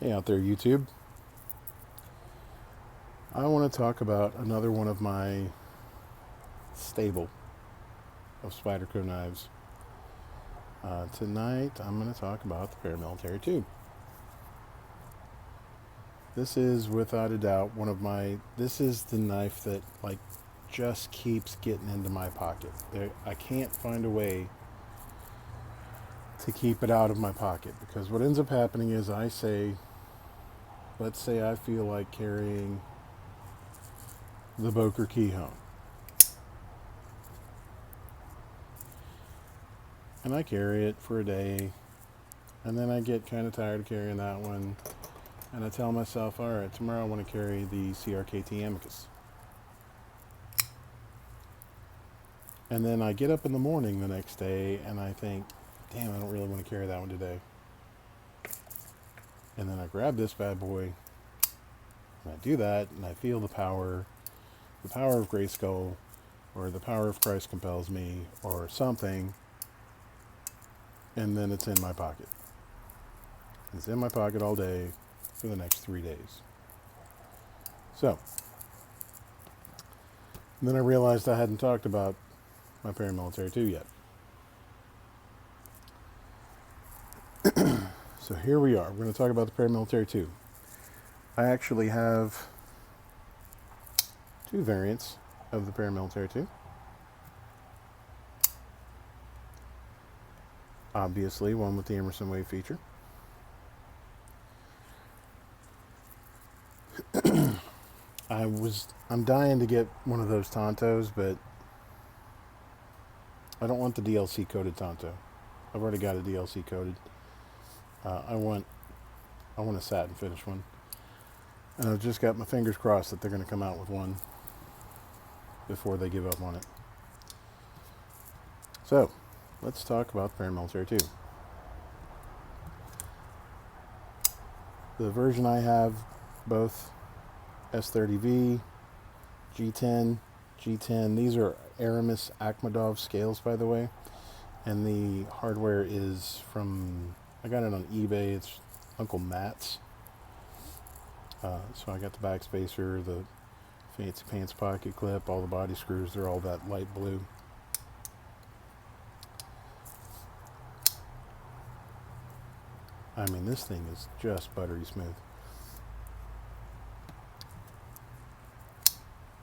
Hey out there, YouTube. I want to talk about another one of my stable of Spyderco knives. Tonight, I'm going to talk about the Paramilitary 2. This is without a doubt this is the knife that just keeps getting into my pocket. I can't find a way to keep it out of my pocket because what ends up happening is let's say I feel like carrying the Boker key home. And I carry it for a day, and then I get kind of tired of carrying that one, and I tell myself, all right, tomorrow I want to carry the CRKT Amicus. And then I get up in the morning the next day, and I think, damn, I don't really want to carry that one today. And then I grab this bad boy, and I do that, and I feel the power of Grayskull, or the power of Christ compels me, or something, and then it's in my pocket. It's in my pocket all day for the next 3 days. So, then I realized I hadn't talked about my Paramilitary 2 yet. So here we are. We're going to talk about the Paramilitary 2. I actually have two variants of the Paramilitary 2. Obviously, one with the Emerson Wave feature. I'm dying to get one of those Tontos, but I don't want the DLC coated Tonto. I've already got a DLC coated. I want a satin finish one. And I've just got my fingers crossed that they're going to come out with one before they give up on it. So, let's talk about the Paramilitary 2. The version I have, both S30V, G10, these are Aramis Akhmadov scales, by the way. And the hardware is I got it on eBay, it's Uncle Matt's. So I got the back spacer, the fancy pants pocket clip, all the body screws, they're all that light blue. I mean, this thing is just buttery smooth.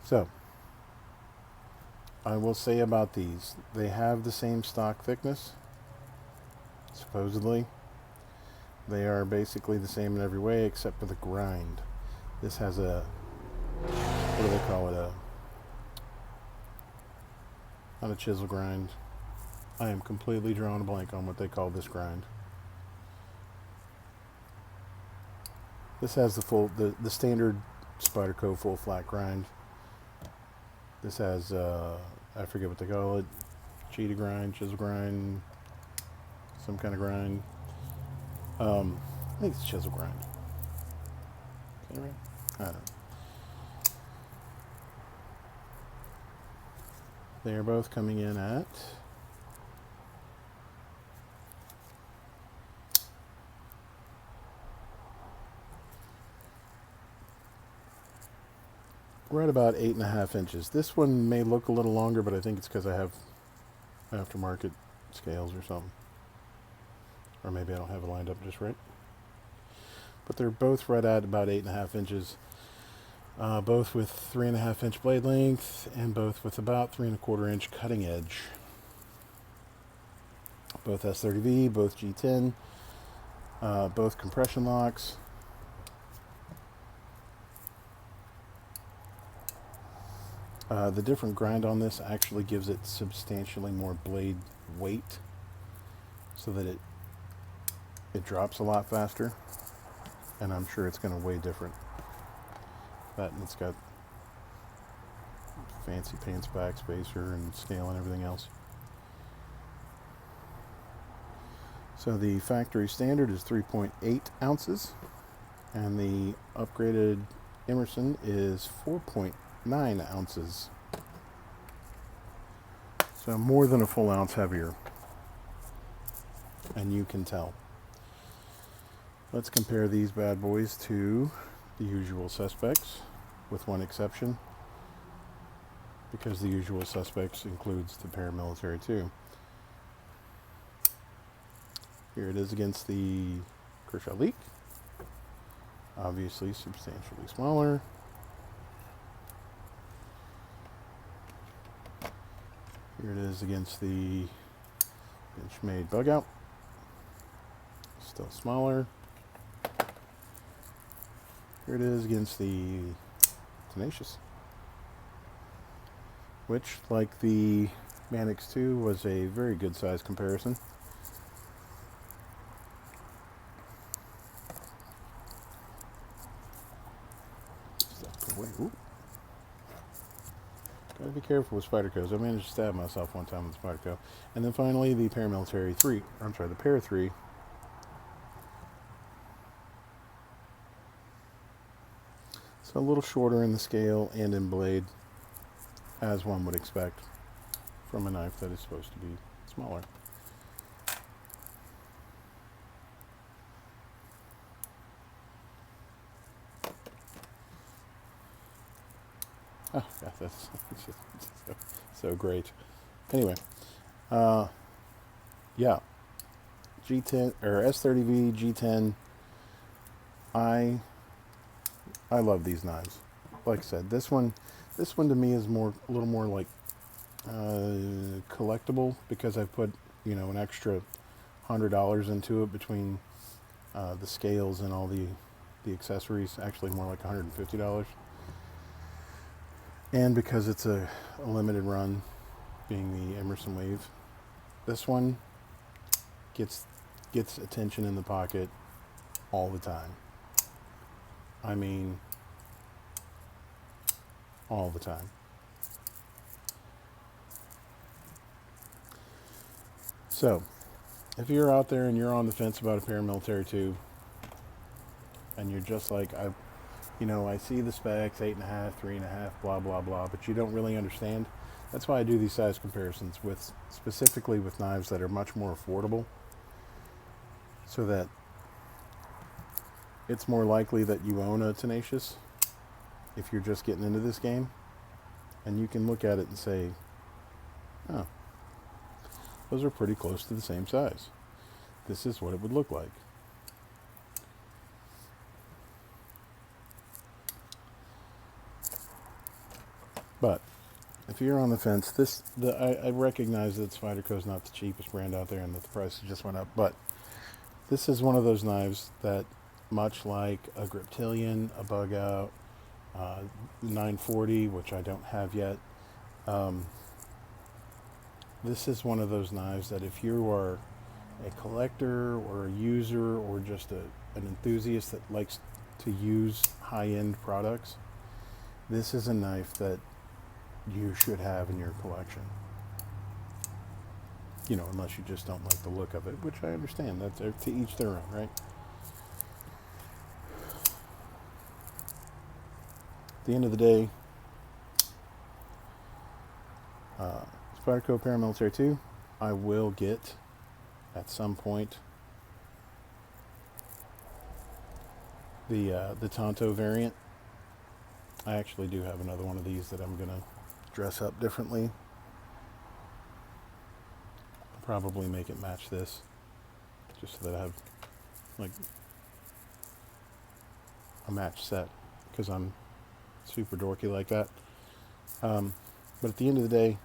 So, I will say about these, they have the same stock thickness, supposedly. They are basically the same in every way except for the grind. This has what do they call it? Not a chisel grind. I am completely drawing a blank on what they call this grind. This has the standard Spyderco full flat grind. This has, I forget what they call it, cheetah grind, chisel grind, some kind of grind. I think it's chisel grind. Is that right? I don't know. They are both coming in at right about 8.5 inches. This one may look a little longer, but I think it's because I have aftermarket scales or something. Or maybe I don't have it lined up just right. But they're both right at about 8.5 inches. Both with 3.5 inch blade length and both with about 3.25 inch cutting edge. Both S30V, both G10, both compression locks. The different grind on this actually gives it substantially more blade weight so that it drops a lot faster, and I'm sure it's going to weigh different. That, and it's got fancy pants back spacer and scale and everything else. So the factory standard is 3.8 ounces, and the upgraded Emerson is 4.9 ounces. So more than a full ounce heavier, and you can tell. Let's compare these bad boys to the usual suspects, with one exception, because the usual suspects includes the paramilitary too. Here it is against the Kershaw Leak. Obviously substantially smaller. Here it is against the Benchmade Bug Out. Still smaller. Here it is against the Tenacious, which, like the Mannix 2, was a very good size comparison. Ooh. Gotta be careful with Spydercos. I managed to stab myself one time with Spyderco. And then finally the Paramilitary 3, I'm sorry, the Para 3. So a little shorter in the scale and in blade, as one would expect from a knife that is supposed to be smaller. Oh, yeah, that's so great. Anyway, yeah, G10 or S30V G10. I love these knives. Like I said, this one to me is a little more like collectible, because I've put an extra $100 into it between the scales and all the accessories. Actually, more like $150. And because it's a limited run, being the Emerson Wave, this one gets attention in the pocket all the time. I mean, all the time. So, if you're out there and you're on the fence about a Paramilitary 2, and you're just like, I see the specs, 8.5, 3.5, blah, blah, blah, but you don't really understand. That's why I do these size comparisons, specifically with knives that are much more affordable, so that it's more likely that you own a Tenacious if you're just getting into this game, and you can look at it and say, oh, those are pretty close to the same size. This is what it would look like. But if you're on the fence, I recognize that Spyderco is not the cheapest brand out there and that the prices just went up, but this is one of those knives that, much like a Griptilian, a Bug Out, 940, which I don't have yet, this is one of those knives that if you are a collector or a user or just an enthusiast that likes to use high-end products, this is a knife that you should have in your collection. Unless you just don't like the look of it, which I understand. That's to each their own, right? At the end of the day, Spyderco Paramilitary 2, I will get at some point the Tonto variant. I actually do have another one of these that I'm gonna dress up differently. I'll probably make it match this, just so that I have like a match set, because I'm super dorky like that. But at the end of the day,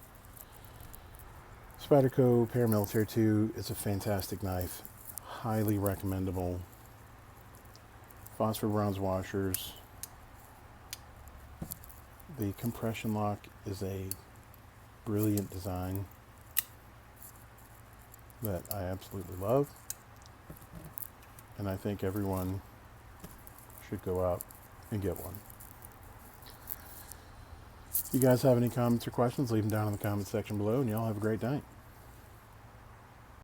Spyderco Paramilitary 2 is a fantastic knife, highly recommendable. Phosphor bronze washers. The compression lock is a brilliant design that I absolutely love, and I think everyone should go out and get one. If you guys have any comments or questions, leave them down in the comments section below, and y'all have a great night.